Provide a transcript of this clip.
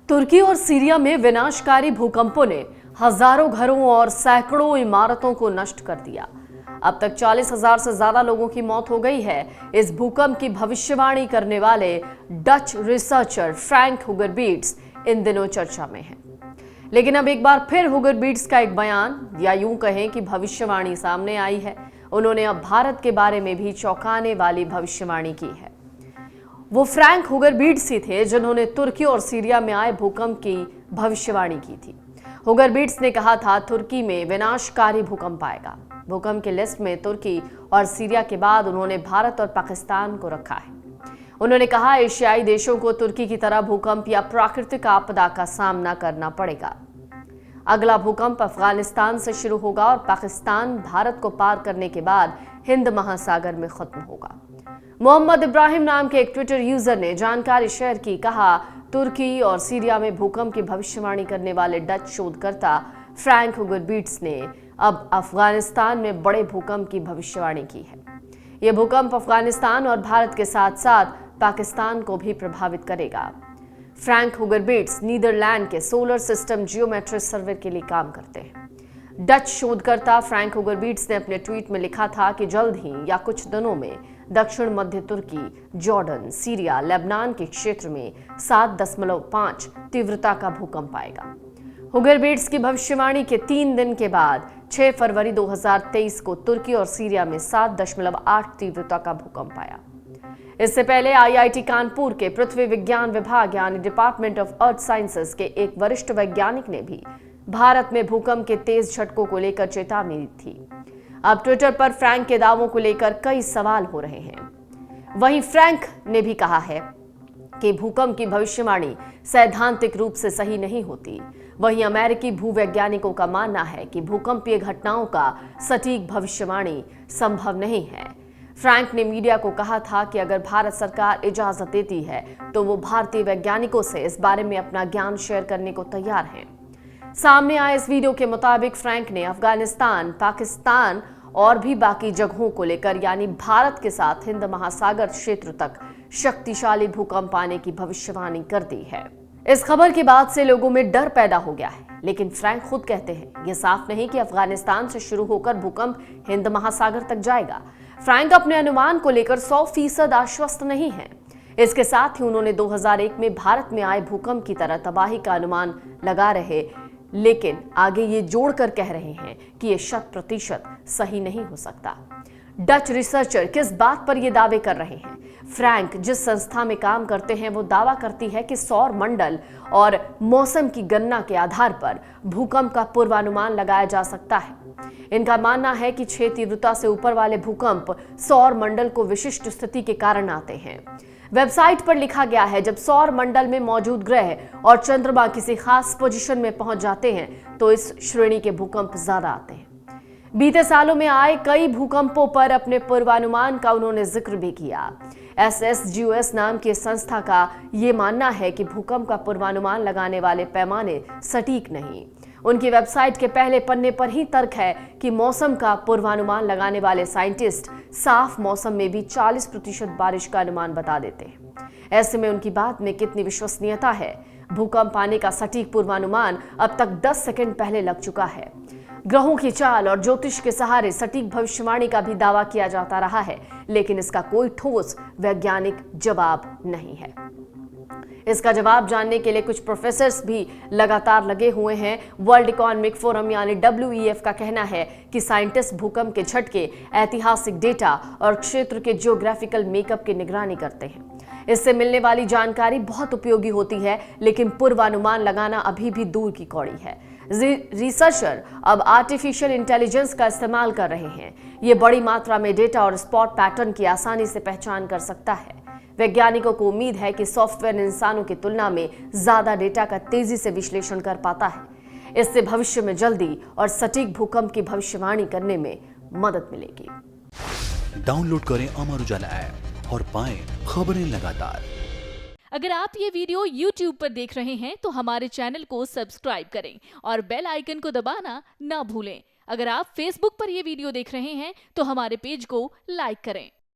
तुर्की और सीरिया में विनाशकारी भूकंपों ने हजारों घरों और सैकड़ों इमारतों को नष्ट कर दिया। अब तक 40,000 से ज्यादा लोगों की मौत हो गई है। इस भूकंप की भविष्यवाणी करने वाले डच रिसर्चर फ्रैंक हुगरबीट्स इन दिनों चर्चा में हैं। लेकिन अब एक बार फिर हुगरबीट्स का एक बयान या यूं कहें कि भविष्यवाणी सामने आई है। उन्होंने अब भारत के बारे में भी चौंकाने वाली भविष्यवाणी की है। वो फ्रैंक हुगरबीट्स ही थे जिन्होंने तुर्की और सीरिया में आए भूकंप की भविष्यवाणी की थी। हुगरबीट्स ने कहा था तुर्की में विनाशकारी भूकंप आएगा। भूकंप की लिस्ट में तुर्की और सीरिया के बाद उन्होंने भारत और पाकिस्तान को रखा है। उन्होंने कहा एशियाई देशों को तुर्की की तरह भूकंप या प्राकृतिक आपदा का सामना करना पड़ेगा। अगला भूकंप अफगानिस्तान से शुरू होगा और पाकिस्तान भारत को पार करने के बाद हिंद महासागर में खत्म होगा। मोहम्मद इब्राहिम नाम के एक ट्विटर यूजर ने जानकारी शेयर की। कहा तुर्की और सीरिया में भूकंप की भविष्यवाणी करने वाले डच शोधकर्ता फ्रैंक हुगरबीट्स ने अब अफगानिस्तान में बड़े भूकंप की भविष्यवाणी की है। यह भूकंप अफगानिस्तान और भारत के साथ साथ पाकिस्तान को भी प्रभावित करेगा। फ्रैंक हुगरबीट्स नीदरलैंड के सोलर सिस्टम जियोमेट्री सर्वे के लिए काम करते हैं। डच शोधकर्ता फ्रैंक हुगरबीट्स ने अपने ट्वीट में लिखा था कि जल्द ही या कुछ दिनों में दक्षिण मध्य तुर्की, जॉर्डन, सीरिया, लेबनान के क्षेत्र में 7.5 तीव्रता का भूकंप आएगा। हुगरबीट्स की भविष्यवाणी के 3 दिन के बाद 6 फरवरी 2023 को तुर्की और सीरिया में 7.8 तीव्रता का भूकंप आया। इससे पहले आईआईटी कानपुर के पृथ्वी विज्ञान विभाग यानी डिपार्टमेंट ऑफ अर्थ साइंसेज के एक वरिष्ठ वैज्ञानिक ने भी भारत में भूकंप के तेज झटकों को लेकर चेतावनी दी थी। अब ट्विटर पर फ्रैंक के दावों को लेकर कई सवाल हो रहे हैं। वहीं फ्रैंक ने भी कहा है कि भूकंप की भविष्यवाणी सैद्धांतिक रूप से सही नहीं होती। वहीं अमेरिकी भूवैज्ञानिकों का मानना है कि भूकंपीय घटनाओं का सटीक भविष्यवाणी संभव नहीं है। फ्रैंक ने मीडिया को कहा था कि अगर भारत सरकार इजाजत देती है तो वो भारतीय वैज्ञानिकों से इस बारे में अपना ज्ञान शेयर करने को तैयार हैं। सामने आए इस वीडियो के मुताबिक फ्रैंक ने अफगानिस्तान, पाकिस्तान और भी बाकी जगहों को लेकर यानी भारत के साथ हिंद महासागर क्षेत्र तक शक्तिशाली भूकंप आने की भविष्यवाणी कर दी है। इस खबर के बाद से लोगों में डर पैदा हो गया है। लेकिन फ्रैंक खुद कहते हैं यह साफ नहीं कि अफगानिस्तान से शुरू होकर भूकंप हिंद महासागर तक जाएगा। फ्रैंक अपने अनुमान को लेकर 100% आश्वस्त नहीं है। इसके साथ ही उन्होंने 2001 में भारत में आए भूकंप की तरह तबाही का अनुमान लगा रहे, लेकिन आगे ये जोड़कर कह रहे हैं कि ये 100% सही नहीं हो सकता। डच रिसर्चर किस बात पर ये दावे कर रहे हैं? फ्रैंक जिस संस्था में काम करते हैं वो दावा करती है कि सौर मंडल और मौसम की गणना के आधार पर भूकंप का पूर्वानुमान लगाया जा सकता है। इनका मानना है कि 6 तीव्रता से ऊपर वाले भूकंप सौर मंडल को विशिष्ट स्थिति के कारण आते हैं। वेबसाइट पर लिखा गया है जब सौर मंडल में मौजूद ग्रह और चंद्रमा किसी खास पोजीशन में पहुंच जाते हैं तो इस श्रेणी के भूकंप ज्यादा आते हैं। बीते सालों में आए कई भूकंपों पर अपने पूर्वानुमान का उन्होंने जिक्र भी किया। SSGOS नाम की संस्था का ये मानना है कि भूकंप का पूर्वानुमान लगाने वाले पैमाने सटीक नहीं। उनकी वेबसाइट के पहले पन्ने पर ही तर्क है कि मौसम का पूर्वानुमान लगाने वाले साइंटिस्ट साफ मौसम में भी 40% बारिश का अनुमान बता देते हैं। ऐसे में उनकी बात में कितनी विश्वसनीयता है? भूकंप आने का सटीक पूर्वानुमान अब तक 10 सेकंड पहले लग चुका है। ग्रहों की चाल और ज्योतिष के सहारे सटीक भविष्यवाणी का भी दावा किया जाता रहा है, लेकिन इसका कोई ठोस वैज्ञानिक जवाब नहीं है। इसका जवाब जानने के लिए कुछ प्रोफेसर्स भी लगातार लगे हुए हैं। वर्ल्ड इकोनॉमिक फोरम यानी WEF का कहना है कि साइंटिस्ट भूकंप के झटके, ऐतिहासिक डेटा और क्षेत्र के जियोग्राफिकल मेकअप की निगरानी करते हैं। इससे मिलने वाली जानकारी बहुत उपयोगी होती है, लेकिन पूर्वानुमान लगाना अभी भी दूर की कौड़ी है। रिसर्चर अब आर्टिफिशियल इंटेलिजेंस का इस्तेमाल कर रहे हैं। ये बड़ी मात्रा में डेटा और स्पॉट पैटर्न की आसानी से पहचान कर सकता है। वैज्ञानिकों को उम्मीद है कि सॉफ्टवेयर इंसानों की तुलना में ज्यादा डेटा का तेजी से विश्लेषण कर पाता है। इससे भविष्य में जल्दी और सटीक भूकंप की भविष्यवाणी करने में मदद मिलेगी। डाउनलोड करें अमर उजाला ऐप और पाएं खबरें लगातार। अगर आप ये वीडियो YouTube पर देख रहे हैं तो हमारे चैनल को सब्सक्राइब करें और बेल आइकन को दबाना ना भूलें। अगर आप Facebook पर ये वीडियो देख रहे हैं तो हमारे पेज को लाइक करें।